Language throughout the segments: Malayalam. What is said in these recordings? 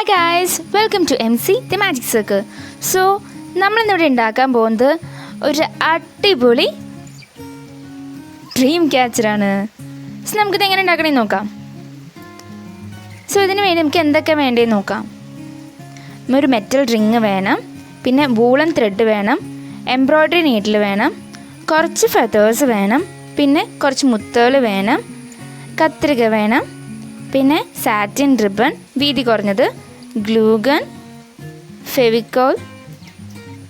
guys, welcome to MC The Magic Circle. So, നമ്മളിന്നിവിടെ ഉണ്ടാക്കാൻ പോകുന്നത് ഒരു അടിപൊളി ഡ്രീം ക്യാച്ചറാണ്. സോ നമുക്കിത് എങ്ങനെ ഉണ്ടാക്കണമെന്ന് നോക്കാം. സോ ഇതിന് വേണ്ടി നമുക്ക് എന്തൊക്കെ വേണ്ടതെന്ന് നോക്കാം. ഒരു മെറ്റൽ റിങ് വേണം, പിന്നെ വൂളൻ ത്രെഡ് വേണം, എംബ്രോയ്ഡറി നീഡിൽ വേണം, കുറച്ച് ഫെതേഴ്സ് വേണം, പിന്നെ കുറച്ച് മുത്തുകൾ വേണം, കത്രിക വേണം, പിന്നെ സാറ്റിൻ റിബൺ വീതി കുറഞ്ഞത്, ഗ്ലൂ ഗൺ, ഫെവിക്കോൾ.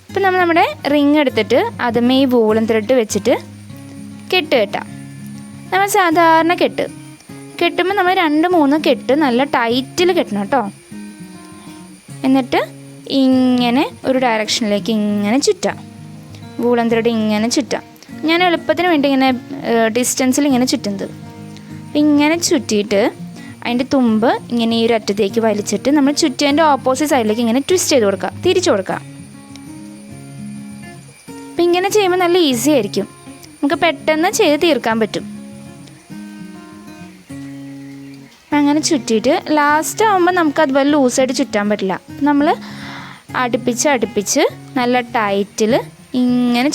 ഇപ്പം നമ്മൾ നമ്മുടെ റിങ് എടുത്തിട്ട് അതുമേ ഈ വൂളൻ ത്രെഡ് വെച്ചിട്ട് കെട്ടാം. നമ്മൾ സാധാരണ കെട്ടുമ്പോൾ നമ്മൾ 2-3 കെട്ട് നല്ല ടൈറ്റിൽ കെട്ടണം കേട്ടോ. എന്നിട്ട് ഇങ്ങനെ ഒരു ഡയറക്ഷനിലേക്ക് ഇങ്ങനെ ചുറ്റാം. വൂളൻ ത്രെഡ് ഇങ്ങനെ ചുറ്റാം. ഞാൻ എളുപ്പത്തിന് വേണ്ടി ഇങ്ങനെ ഡിസ്റ്റൻസിൽ ഇങ്ങനെ ചുറ്റുന്നത്. ഇങ്ങനെ ചുറ്റിയിട്ട് അതിൻ്റെ തുമ്പ് ഇങ്ങനെ ഈ ഒരു അറ്റത്തേക്ക് വലിച്ചിട്ട് നമ്മൾ ചുറ്റിയതിൻ്റെ ഓപ്പോസിറ്റ് സൈഡിലേക്ക് ഇങ്ങനെ ട്വിസ്റ്റ് ചെയ്ത് കൊടുക്കുക, തിരിച്ചു കൊടുക്കുക. അപ്പം ഇങ്ങനെ ചെയ്യുമ്പോൾ നല്ല ഈസി ആയിരിക്കും, നമുക്ക് പെട്ടെന്ന് ചെയ്ത് തീർക്കാൻ പറ്റും. അങ്ങനെ ചുറ്റിയിട്ട് ലാസ്റ്റ് ആകുമ്പോൾ നമുക്ക് അതുപോലെ ലൂസായിട്ട് ചുറ്റാൻ പറ്റില്ല. നമ്മൾ അടുപ്പിച്ച് നല്ല ടൈറ്റിൽ ഇങ്ങനെ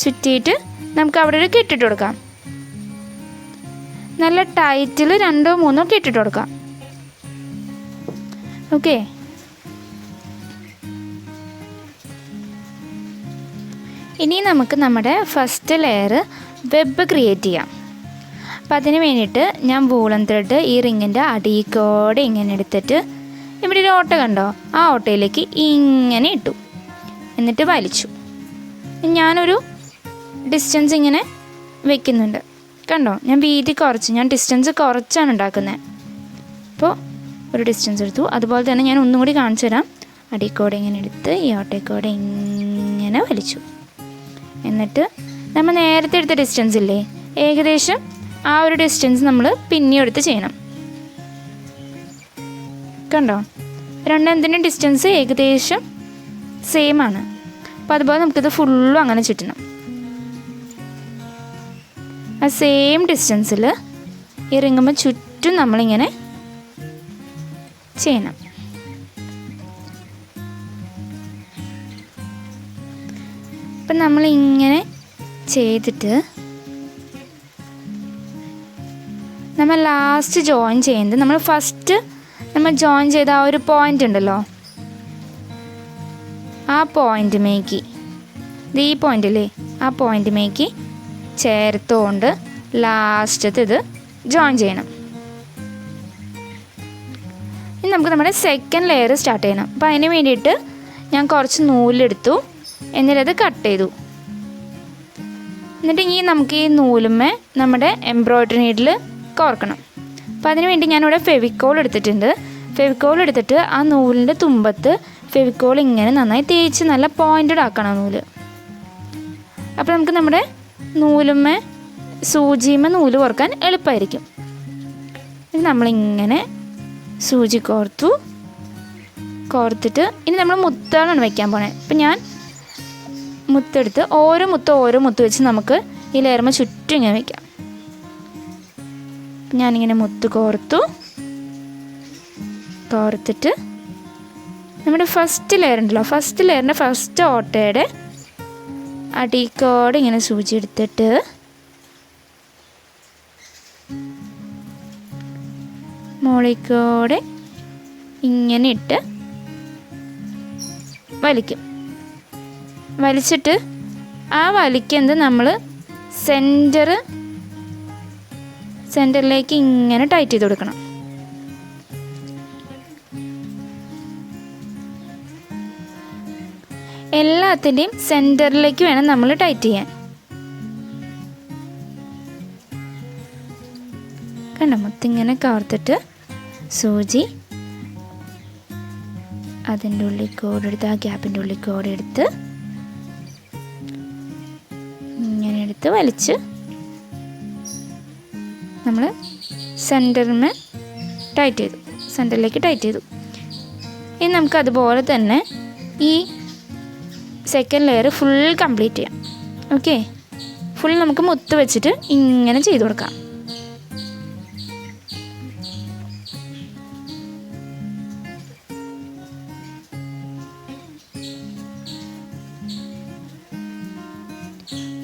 ചുറ്റിയിട്ട് നമുക്ക് അവിടെ ഒരു കെട്ടിട്ട് കൊടുക്കാം. നല്ല ടൈറ്റിൽ 2-3 കെട്ടിട്ട് കൊടുക്കാം. ഓക്കെ, ഇനി നമുക്ക് നമ്മുടെ ഫസ്റ്റ് ലെയർ വെബ് ക്രിയേറ്റ് ചെയ്യാം. അപ്പം അതിന് വേണ്ടിയിട്ട് ഞാൻ വൂളൻ ത്രെഡ് ഈ റിങ്ങിൻ്റെ അടിയിൽക്കൂടെ ഇങ്ങനെ എടുത്തിട്ട് ഇവിടെ ഒരു ഓട്ട കണ്ടോ, ആ ഓട്ടയിലേക്ക് ഇങ്ങനെ ഇട്ടു, എന്നിട്ട് വലിച്ചു. ഞാനൊരു ഡിസ്റ്റൻസ് ഇങ്ങനെ വെക്കുന്നുണ്ട് കണ്ടോ. ഞാൻ വീതി കുറച്ച്, ഞാൻ ഡിസ്റ്റൻസ് കുറച്ചാണ് ഉണ്ടാക്കുന്നത്. അപ്പോൾ ഒരു ഡിസ്റ്റൻസ് എടുത്തു. അതുപോലെ തന്നെ ഞാൻ ഒന്നും കൂടി കാണിച്ചു തരാം. അടിക്കോടെ ഇങ്ങനെ എടുത്ത് ഈ ഓട്ടയ്ക്കോടെ ഇങ്ങനെ വലിച്ചു. എന്നിട്ട് നമ്മൾ നേരത്തെ എടുത്ത ഡിസ്റ്റൻസ് ഇല്ലേ, ഏകദേശം ആ ഒരു ഡിസ്റ്റൻസ് നമ്മൾ പിന്നെയും എടുത്ത് ചെയ്യണം. കണ്ടോ, രണ്ടെണ്ണത്തിൻ്റെ ഡിസ്റ്റൻസ് ഏകദേശം സെയിം ആണ്. അപ്പോൾ അതുപോലെ നമുക്കിത് ഫുള്ളും അങ്ങനെ ചുറ്റണം. ആ സെയിം ഡിസ്റ്റൻസിൽ ഈ റിങ്ങുമ്പോൾ ചുറ്റും നമ്മളിങ്ങനെ ചെയ്യണം. അപ്പം നമ്മളിങ്ങനെ ചെയ്തിട്ട് നമ്മൾ ലാസ്റ്റ് ജോയിൻ ചെയ്യുന്നത്, നമ്മൾ ജോയിൻ ചെയ്ത ആ ഒരു പോയിൻ്റ് ഉണ്ടല്ലോ, ആ പോയിൻ്റ് ഈ പോയിൻ്റില്ലേ, ആ പോയിൻ്റ് ചേർത്തുകൊണ്ട് ലാസ്റ്റത്തെ ഇത് ജോയിൻ ചെയ്യണം. ഇനി നമുക്ക് നമ്മുടെ സെക്കൻഡ് ലെയർ സ്റ്റാർട്ട് ചെയ്യണം. അപ്പോൾ അതിന് വേണ്ടിയിട്ട് ഞാൻ കുറച്ച് നൂലെടുത്തു, എന്നിട്ടത് കട്ട് ചെയ്തു. എന്നിട്ട് ഇനി നമുക്ക് ഈ നൂലുമ്മേ നമ്മുടെ എംബ്രോയ്ഡറി നീഡിൽ കോർക്കണം. അപ്പോൾ അതിന് വേണ്ടി ഞാനിവിടെ ഫെവിക്കോൾ എടുത്തിട്ടുണ്ട്. ഫെവിക്കോൾ എടുത്തിട്ട് ആ നൂലിൻ്റെ തുമ്പത്ത് ഫെവിക്കോൾ ഇങ്ങനെ നന്നായി തേച്ച് നല്ല പോയിൻറ്റഡ് ആക്കണം നൂല്. അപ്പോൾ നമുക്ക് നമ്മുടെ നൂലുമ്മേ സൂചിമ്മ നൂല് കോർക്കാൻ എളുപ്പമായിരിക്കും. നമ്മളിങ്ങനെ സൂചി കോർത്തിട്ട് ഇനി നമ്മൾ മുത്തുകളാണ് വയ്ക്കാൻ പോണേ. അപ്പം ഞാൻ മുത്തെടുത്ത് ഓരോ മുത്ത് വെച്ച് നമുക്ക് ഈ ലെയർമ ചുറ്റും ഇങ്ങനെ വയ്ക്കാം. ഞാനിങ്ങനെ മുത്ത് കോർത്തിട്ട് നമ്മുടെ ഫസ്റ്റ് ലെയർ ഉണ്ടല്ലോ, ഫസ്റ്റ് ലെയറിൻ്റെ ഫസ്റ്റ് ഓട്ടയുടെ അടിക്കോടെ ഇങ്ങനെ സൂചി എടുത്തിട്ട് മുകളിൽക്കൂടെ ഇങ്ങനെ ഇട്ട് വലിച്ചിട്ട് ആ വലിക്കുന്നത് നമ്മൾ സെൻറ്ററിലേക്ക് ഇങ്ങനെ ടൈറ്റ് ചെയ്ത് കൊടുക്കണം. എല്ലാത്തിൻ്റെയും സെൻറ്ററിലേക്ക് വേണം നമ്മൾ ടൈറ്റ് ചെയ്യാൻ. കണ്ടോ, മുത്തിങ്ങനെ കോർത്തിട്ട് സൂചി അതിൻ്റെ ഉള്ളിൽ കോടെടുത്ത് ആ ഗ്യാപ്പിൻ്റെ ഉള്ളിൽ കോടെടുത്ത് ഇങ്ങനെ എടുത്ത് വലിച്ച് നമ്മൾ സെൻറ്ററിലേക്ക് ടൈറ്റ് ചെയ്തു. ഇനി നമുക്ക് അതുപോലെ തന്നെ ഈ സെക്കൻഡ് ലെയർ ഫുൾ കംപ്ലീറ്റ് ചെയ്യാം. ഓക്കെ, ഫുൾ നമുക്ക് മുത്ത് വെച്ചിട്ട് ഇങ്ങനെ ചെയ്ത് കൊടുക്കാം.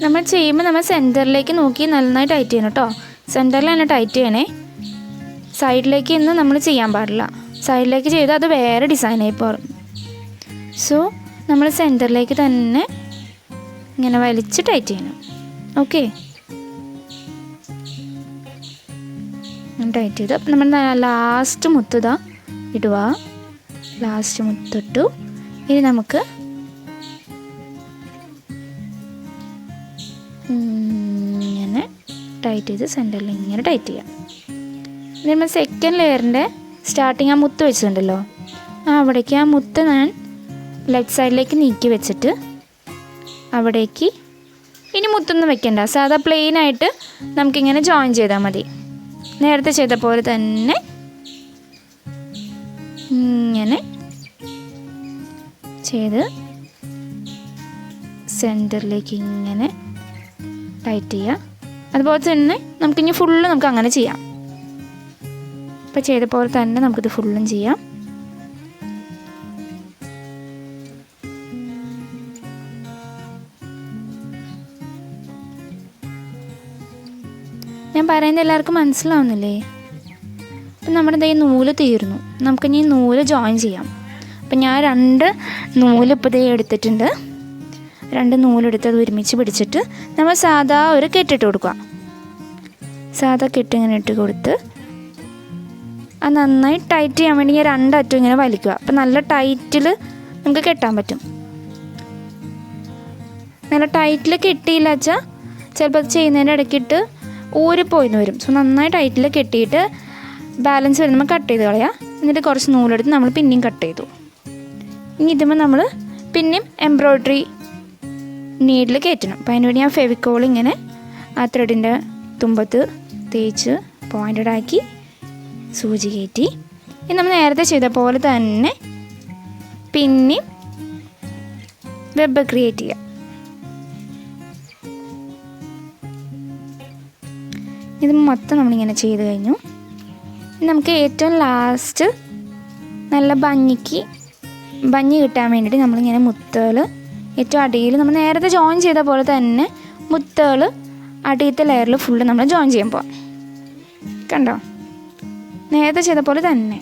നമ്മൾ ചെയ്യുമ്പോൾ നമ്മൾ സെൻറ്ററിലേക്ക് നോക്കി നന്നായി ടൈറ്റ് ചെയ്യണം കേട്ടോ. സെൻറ്ററിൽ തന്നെ ടൈറ്റ് ചെയ്യണേ. സൈഡിലേക്ക് ഇന്ന് നമ്മൾ ചെയ്യാൻ പാടില്ല. സൈഡിലേക്ക് ചെയ്താൽ അത് വേറെ ഡിസൈനായി പോകും. സോ നമ്മൾ സെൻറ്ററിലേക്ക് തന്നെ ഇങ്ങനെ വലിച്ച് ടൈറ്റ് ചെയ്യണം. ഓക്കെ, ടൈറ്റ് ചെയ്ത് അപ്പം നമ്മൾ ലാസ്റ്റ് മുത്തുതാ ഇടുക. ലാസ്റ്റ് മുത്തിട്ടു. ഇനി നമുക്ക് ഇങ്ങനെ ടൈറ്റ് ചെയ്ത് സെൻറ്ററിൽ ഇങ്ങനെ ടൈറ്റ് ചെയ്യാം. ഇനി നമ്മൾ സെക്കൻഡ് ലെയറിൻ്റെ സ്റ്റാർട്ടിങ് ആ മുത്ത് വെച്ചിട്ടുണ്ടല്ലോ, അവിടേക്ക് ആ മുത്ത് ഞാൻ ലെഫ്റ്റ് സൈഡിലേക്ക് നീക്കി വെച്ചിട്ട് അവിടേക്ക് ഇനി മുത്തൊന്നും വെക്കണ്ട, സാധാ പ്ലെയിനായിട്ട് നമുക്കിങ്ങനെ ജോയിൻ ചെയ്താൽ മതി. നേരത്തെ ചെയ്ത പോലെ തന്നെ ഇങ്ങനെ ചെയ്ത് സെൻറ്ററിലേക്ക് ഇങ്ങനെ ടൈറ്റ് ചെയ്യുക. അതുപോലെ തന്നെ നമുക്കിനി ഫുള്ള് നമുക്ക് അങ്ങനെ ചെയ്യാം. ഇപ്പോൾ ചെയ്ത പോലെ തന്നെ നമുക്കിത് ഫുള്ളും ചെയ്യാം. ഞാൻ പറയുന്നത് എല്ലാവർക്കും മനസ്സിലാവുന്നില്ലേ? അപ്പം നമ്മുടെ ഈ നൂല് തീർന്നു. നമുക്കിനി നൂല് ജോയിൻ ചെയ്യാം. അപ്പം ഞാൻ 2 നൂല് ഇപ്പോൾ എടുത്തിട്ടുണ്ട്. 2 നൂലെടുത്ത് അത് ഒരുമിച്ച് പിടിച്ചിട്ട് നമ്മൾ സാധാ ഒരു കെട്ടിട്ട് കൊടുക്കുക. സാധാ കെട്ട് ഇങ്ങനെ ഇട്ട് കൊടുത്ത് അത് നന്നായി ടൈറ്റ് ചെയ്യാൻ വേണ്ടി ഞാൻ 2 അറ്റം ഇങ്ങനെ വലിക്കുക. അപ്പം നല്ല ടൈറ്റിൽ നമുക്ക് കെട്ടാൻ പറ്റും. നല്ല ടൈറ്റിൽ കെട്ടിയില്ല വെച്ചാൽ ചിലപ്പോൾ അത് ചെയ്യുന്നതിൻ്റെ ഇടയ്ക്കിട്ട് ഊരിപ്പോയിന്ന് വരും. സോ നന്നായി ടൈറ്റിൽ കെട്ടിയിട്ട് ബാലൻസ് വരുന്ന നമ്മൾ കട്ട് ചെയ്ത് കളയാം. എന്നിട്ട് കുറച്ച് നൂലെടുത്ത് നമ്മൾ പിന്നെയും കട്ട് ചെയ്തു. ഇനി ഇതുമ്പോൾ നമ്മൾ പിന്നെയും എംബ്രോയ്ഡറി നീഡിൽ കയറ്റണം. അപ്പോൾ അതിന് വേണ്ടി ഞാൻ ഫെവിക്കോൾ ഇങ്ങനെ ആ ത്രെഡിൻ്റെ തുമ്പത്ത് തേച്ച് പോയിൻറ്റഡ് ആക്കി സൂചി കയറ്റി. ഇനി നമ്മൾ നേരത്തെ ചെയ്ത പോലെ തന്നെ പിന്നെയും വെബ് ക്രിയേറ്റ് ചെയ്യാം. ഇത് മൊത്തം നമ്മളിങ്ങനെ ചെയ്ത് കഴിഞ്ഞു. നമുക്ക് ഏറ്റവും ലാസ്റ്റ് നല്ല ഭംഗി കിട്ടാൻ വേണ്ടിയിട്ട് നമ്മളിങ്ങനെ മുത്തുകൾ ഏറ്റവും അടിയിൽ നമ്മൾ നേരത്തെ ജോയിൻ ചെയ്ത പോലെ തന്നെ മുത്തുകൾ അടിയത്തെ ലെയറിൽ ഫുള്ള് നമ്മൾ ജോയിൻ ചെയ്യാൻ പോവാം. കണ്ടോ? നേരത്തെ ചെയ്ത പോലെ തന്നെ.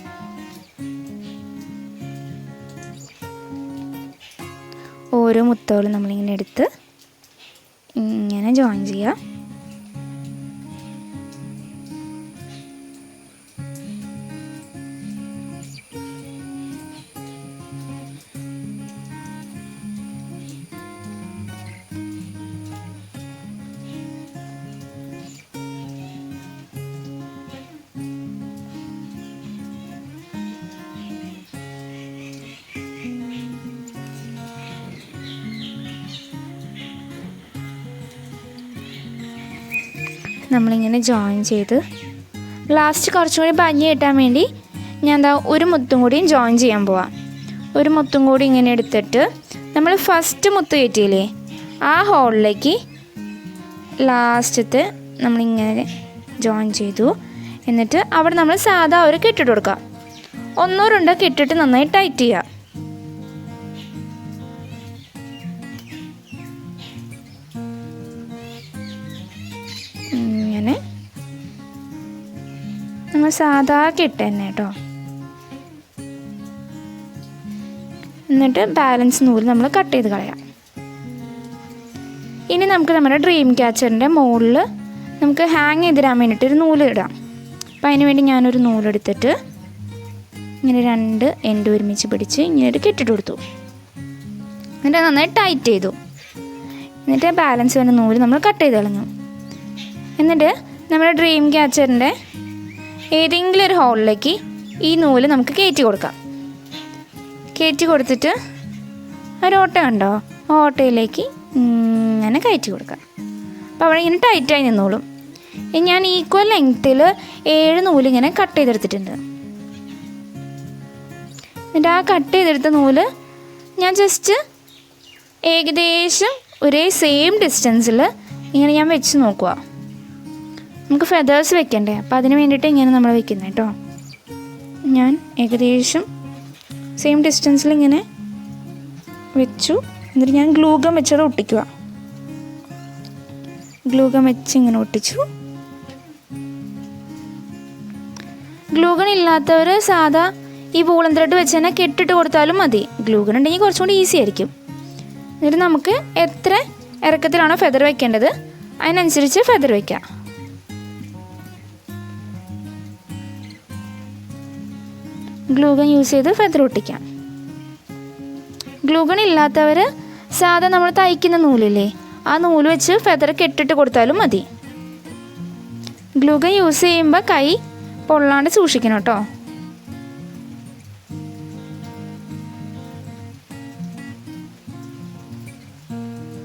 ഓരോ മുത്തുകളും നമ്മളിങ്ങനെ എടുത്ത് ഇങ്ങനെ ജോയിൻ ചെയ്യുക. നമ്മളിങ്ങനെ ജോയിൻ ചെയ്ത് ലാസ്റ്റ് കുറച്ചും കൂടി ഭംഗി കിട്ടാൻ വേണ്ടി ഞാൻ ഒരു മുത്തും കൂടിയും ജോയിൻ ചെയ്യാൻ പോവാം. ഒരു മുത്തും കൂടി ഇങ്ങനെ എടുത്തിട്ട് നമ്മൾ ഫസ്റ്റ് മുത്ത് കയറ്റിയില്ലേ ആ ഹോളിലേക്ക് ലാസ്റ്റത്തെ നമ്മളിങ്ങനെ ജോയിൻ ചെയ്തു. എന്നിട്ട് അവിടെ നമ്മൾ സാധാ ഒരു കെട്ടിട്ട് കൊടുക്കുക. 1 2 കെട്ടിട്ട് നന്നായി ടൈറ്റ് ചെയ്യുക. ഇങ്ങനെ നമ്മൾ സാധാ കെട്ട് തന്നെ കേട്ടോ. എന്നിട്ട് ബാലൻസ് നൂല് നമ്മൾ കട്ട് ചെയ്ത് കളയാം. ഇനി നമുക്ക് നമ്മുടെ ഡ്രീം ക്യാച്ചറിൻ്റെ മുകളിൽ നമുക്ക് ഹാങ് ചെയ്തിടാൻ വേണ്ടിയിട്ടൊരു നൂല് ഇടാം. അപ്പോൾ അതിന് വേണ്ടി ഞാനൊരു നൂലെടുത്തിട്ട് ഇങ്ങനെ 2 എൻഡ് ഒരുമിച്ച് പിടിച്ച് ഇങ്ങനെ ഒരു കെട്ടിട്ട് കൊടുത്തു. എന്നിട്ട് നന്നായി ടൈറ്റ് ചെയ്തു. എന്നിട്ട് ബാലൻസ് വരുന്ന നൂല് നമ്മൾ കട്ട് ചെയ്ത് കളഞ്ഞു. എന്നിട്ട് നമ്മുടെ ഡ്രീം ക്യാച്ചറിൻ്റെ ഏതെങ്കിലും ഒരു ഹോളിലേക്ക് ഈ നൂല് നമുക്ക് കയറ്റി കൊടുക്കാം. കയറ്റി കൊടുത്തിട്ട് ഒരു ഓട്ട ഉണ്ടോ, ഓട്ടയിലേക്ക് ഇങ്ങനെ കയറ്റി കൊടുക്കാം. അപ്പോൾ അവിടെ ഇങ്ങനെ ടൈറ്റായി നിന്നോളും. ഞാൻ ഈക്വൽ ലെങ്ത്തിൽ 7 നൂലിങ്ങനെ കട്ട് ചെയ്തെടുത്തിട്ടുണ്ട്. എന്നിട്ട് ആ കട്ട് ചെയ്തെടുത്ത നൂല് ഞാൻ ജസ്റ്റ് ഏകദേശം ഒരേ സെയിം ഡിസ്റ്റൻസിൽ ഇങ്ങനെ ഞാൻ വെച്ച് നോക്കുക. നമുക്ക് ഫെദേഴ്സ് വെക്കണ്ടേ, അപ്പോൾ അതിന് വേണ്ടിയിട്ട് ഇങ്ങനെ നമ്മൾ വെക്കുന്നത് കേട്ടോ. ഞാൻ ഏകദേശം സെയിം ഡിസ്റ്റൻസിൽ ഇങ്ങനെ വെച്ചു. എന്നിട്ട് ഞാൻ ഗ്ലൂ ഗം വെച്ചത് ഒട്ടിക്കുക. ഗ്ലൂഗൺ വെച്ച് ഇങ്ങനെ ഒട്ടിച്ചു. ഗ്ലൂഗൺ ഇല്ലാത്തവർ സാധാ ഈ വൂളൻ ത്രെഡ് വെച്ച് തന്നെ കെട്ടിട്ട് കൊടുത്താലും മതി. ഗ്ലൂഗൺ ഉണ്ടെങ്കിൽ കുറച്ചും കൂടി ഈസി ആയിരിക്കും. എന്നിട്ട് നമുക്ക് എത്ര ഇറക്കത്തിലാണോ ഫെദർ വെക്കേണ്ടത് അതിനനുസരിച്ച് ഫെദർ വയ്ക്കാം. ഗ്ലൂഗൺ യൂസ് ചെയ്ത് ഫെദർ ഒട്ടിക്കാം. ഗ്ലൂഗൺ ഇല്ലാത്തവർ സാധാ നമ്മൾ തയ്ക്കുന്ന നൂലില്ലേ, ആ നൂല് വെച്ച് ഫെദർ കെട്ടിട്ട് കൊടുത്താലും മതി. ഗ്ലൂഗൺ യൂസ് ചെയ്യുമ്പോൾ കൈ പൊള്ളാണ്ട് സൂക്ഷിക്കണം കേട്ടോ.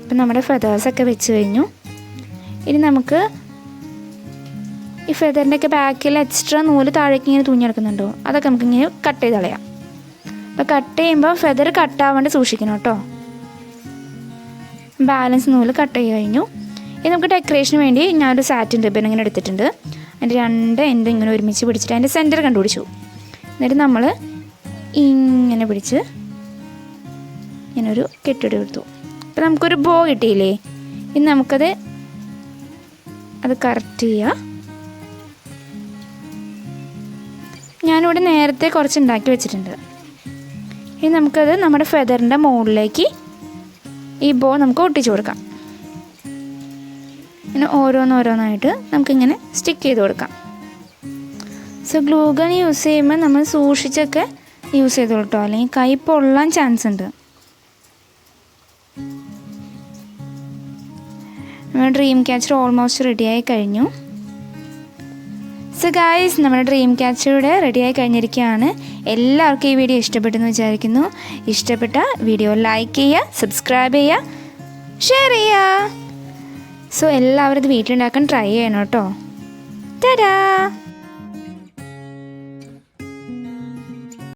ഇപ്പം നമ്മുടെ ഫെദേഴ്സൊക്കെ വെച്ച് കഴിഞ്ഞു. ഇനി നമുക്ക് ഈ ഫെദറിൻ്റെയൊക്കെ ബാക്കിൽ എക്സ്ട്രാ നൂല് താഴേക്ക് ഇങ്ങനെ തൂങ്ങി കിടക്കുന്നുണ്ടോ, അതൊക്കെ നമുക്കിങ്ങനെ കട്ട് ചെയ്ത് കളയാം. അപ്പോൾ കട്ട് ചെയ്യുമ്പോൾ ഫെദർ കട്ടാവാണ്ട് സൂക്ഷിക്കണം കേട്ടോ. ബാലൻസ് നൂല് കട്ട് ചെയ്ത് കഴിഞ്ഞു. ഇനി നമുക്ക് ഡെക്കറേഷന് വേണ്ടി ഞാനൊരു സാറ്റിൻ റിബൺ ഇങ്ങനെ എടുത്തിട്ടുണ്ട്. അതിൻ്റെ രണ്ട് എൻഡ് ഇങ്ങനെ ഒരുമിച്ച് പിടിച്ചിട്ട് അതിൻ്റെ സെൻറ്റർ കണ്ടുപിടിച്ചു. എന്നിട്ട് നമ്മൾ ഇങ്ങനെ പിടിച്ച് ഇങ്ങനൊരു കെട്ടിട എടുത്തു. അപ്പോൾ നമുക്കൊരു ബോ കിട്ടിയില്ലേ. ഇനി നമുക്കത് കറക്റ്റ് ചെയ്യുക. ഞാനിവിടെ നേരത്തെ കുറച്ച് ഉണ്ടാക്കി വെച്ചിട്ടുണ്ട്. ഇനി നമുക്കത് നമ്മുടെ ഫെദറിൻ്റെ മുകളിലേക്ക് ഈ ബോ നമുക്ക് ഒട്ടിച്ചു കൊടുക്കാം. ഇങ്ങനെ ഓരോന്നോരോന്നായിട്ട് നമുക്കിങ്ങനെ സ്റ്റിക്ക് ചെയ്ത് കൊടുക്കാം. സോ ഗ്ലൂഗൺ യൂസ് ചെയ്യുമ്പോൾ നമ്മൾ സൂക്ഷിച്ചൊക്കെ യൂസ് ചെയ്ത് കൊടുത്തോ, അല്ലെങ്കിൽ കൈ പൊള്ളാൻ ചാൻസ് ഉണ്ട്. നമ്മുടെ ഡ്രീം ക്യാച്ചർ ഓൾമോസ്റ്റ് റെഡിയായി കഴിഞ്ഞു. സോ ഗായ്സ്, നമ്മുടെ ഡ്രീം ക്യാച്ചറുടെ റെഡിയായി കഴിഞ്ഞിരിക്കുകയാണ്. എല്ലാവർക്കും ഈ വീഡിയോ ഇഷ്ടപ്പെട്ടെന്ന് വിചാരിക്കുന്നു. ഇഷ്ടപ്പെട്ട വീഡിയോ ലൈക്ക് ചെയ്യുക, സബ്സ്ക്രൈബ് ചെയ്യുക, ഷെയർ ചെയ്യുക. സോ എല്ലാവരും ഇത് വീട്ടിലുണ്ടാക്കാൻ ട്രൈ ചെയ്യണം കേട്ടോ. ടാറ്റാ.